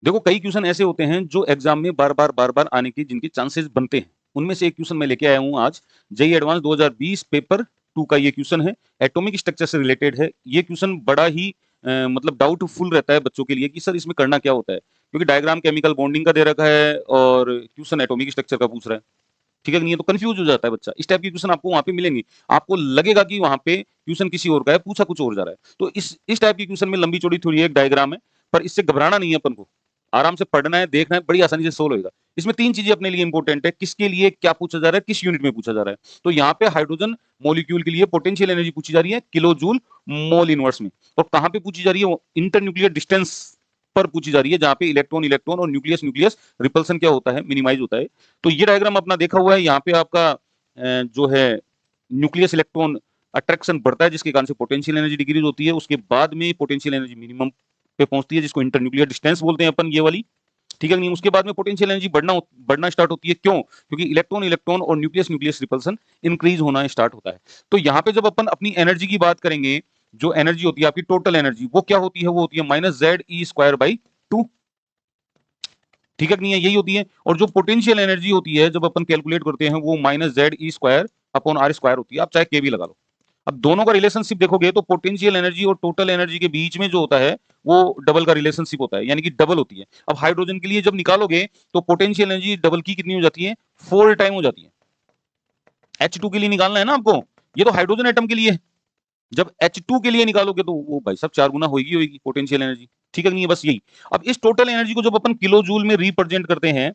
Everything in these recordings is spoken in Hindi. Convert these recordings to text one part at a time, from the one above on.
देखो कई क्वेश्चन ऐसे होते हैं जो एग्जाम में बार बार आने की जिनके चांसेस बनते हैं, उनमें से एक क्वेश्चन मैं लेके आया हूं आज। जेई एडवांस 2020 पेपर 2 का ये क्वेश्चन है, एटॉमिक स्ट्रक्चर से रिलेटेड है। ये क्वेश्चन बड़ा ही मतलब डाउटफुल रहता है बच्चों के लिए कि सर इसमें करना क्या होता है, क्योंकि डायग्राम केमिकल बॉन्डिंग का दे रखा है और क्वेश्चन एटॉमिक स्ट्रक्चर का पूछ रहा है। ठीक है कि नहीं है, तो कंफ्यूज हो जाता है बच्चा। इस टाइप के क्वेश्चन आपको वहां पे मिलेंगे, आपको लगेगा कि वहां पे क्वेश्चन किसी और का है, पूछा कुछ और जा रहा है। तो इस टाइप के क्वेश्चन में लंबी चौड़ी थोड़ी एक डायग्राम है, पर इससे घबराना नहीं है अपन को, आराम से पढ़ना है, देखना है, बड़ी आसानी से सोल्व होगा। इसमें तीन चीजें अपने लिए इंपॉर्टेंट है, किसके लिए क्या पूछा जा रहा है, किस यूनिट में पूछा जा रहा है। तो यहाँ पे हाइड्रोजन मॉलिक्यूल के लिए पोटेंशियल एनर्जी पूछी जा रही है किलो जूल मोल इनवर्स में, और कहां पे पूछी जा रही है, इंटर न्यूक्लियर डिस्टेंस पर पूछी जा रही है, जहां पे इलेक्ट्रॉन इलेक्ट्रॉन और न्यूक्लियस न्यूक्लियस रिपल्सन क्या होता है, मिनिमाइज होता है। तो ये डायग्राम अपना देखा हुआ है, यहाँ पे आपका जो है न्यूक्लियस इलेक्ट्रॉन अट्रैक्शन बढ़ता है, जिसके कारण से पोटेंशियल एनर्जी डिक्रीज होती है, उसके बाद में पोटेंशियल एनर्जी मिनिमम पे पहुंचती है, जिसको इंटरन्यूक्लियर डिस्टेंस बोलते हैं अपन, ये वाली। ठीक है नहीं, उसके बाद में पोटेंशियल एनर्जी बढ़ना स्टार्ट होती है। क्यों? क्योंकि इलेक्ट्रॉन इलेक्ट्रॉन और न्यूक्लियस न्यूक्लियस रिपल्सन इंक्रीज होना स्टार्ट होता है। तो यहाँ पे जब अपन अपनी एनर्जी की बात करेंगे, जो एनर्जी होती है आपकी टोटल एनर्जी, वो क्या होती है, वो होती है -ZE²/2। ठीक है नहीं है, यही होती है। और जो पोटेंशियल एनर्जी होती है जब अपन कैलकुलेट करते हैं, वो -ZE²/R² होती है, आप चाहे के भी लगा लो। अब दोनों का रिलेशनशिप देखोगे तो पोटेंशियल एनर्जी और टोटल एनर्जी के बीच में जो होता है वो डबल का रिलेशनशिप होता है, यानी कि डबल होती है। अब हाइड्रोजन के लिए जब निकालोगे तो पोटेंशियल एनर्जी डबल की कितनी हो जाती है, 4 टाइम हो जाती है। H2 के लिए निकालना है ना आपको, ये तो हाइड्रोजन एटम के लिए है। जब H2 के लिए निकालोगे तो वो भाई साहब 4 गुना होगी होगी पोटेंशियल एनर्जी। ठीक है नहीं है, बस यही। अब इस टोटल एनर्जी को जब अपन किलो जूल में रिप्रेजेंट करते हैं,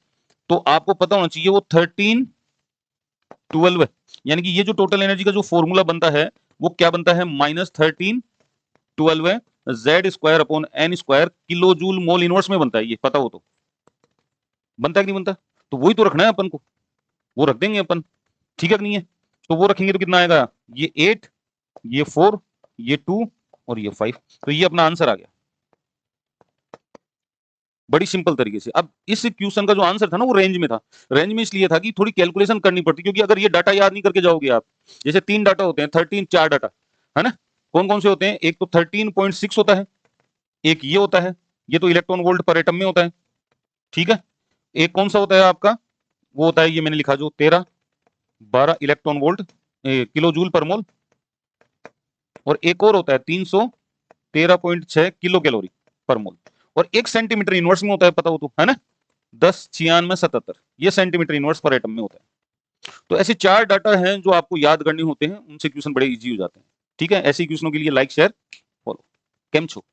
तो आपको पता होना चाहिए वो 1312 है। यानी कि ये जो टोटल एनर्जी का जो फॉर्मूला बनता है वो क्या बनता है, -1312 है, Z²/N² kilo joule mole inverse में बनता है, ये पता हो तो। बनता है कि नहीं बनता? तो वही तो रखना है अपन को, वो रख देंगे अपन। ठीक है कि नहीं है? तो वो रखेंगे तो कितना आएगा, ये 8, ये 4, ये 2 और ये 5। तो ये अपना आंसर आ गया, बड़ी सिंपल तरीके से। अब इस क्वेश्चन का जो आंसर था ना वो रेंज में था। रेंज में इसलिए था कि थोड़ी कैलकुलेशन करनी पड़ती, क्योंकि अगर ये डाटा याद नहीं करके जाओगे आप, जैसे 3 डाटा होते हैं, 13 4 डाटा है ना, कौन कौन से होते हैं, एक तो 13.6 होता है, एक ये होता है, ये तो इलेक्ट्रॉन वोल्ट पर एटम में होता है। ठीक है, एक कौन सा होता है आपका, वो होता है ये मैंने लिखा जो 12 इलेक्ट्रॉन वोल्ट किलो जूल पर मोल, और एक और होता है 313.6 किलो कैलोरी पर मोल, और 1 सेंटीमीटर इनवर्स में होता है, पता हो तो, है ना, 109677, ये सेंटीमीटर इनवर्स पर एटम में होता है। तो ऐसे 4 डाटा हैं जो आपको याद करने होते हैं, उनसे क्वेश्चन बड़े इजी हो जाते हैं। ठीक है, ऐसे क्वेश्चनों के लिए लाइक शेयर फॉलो। केम छो।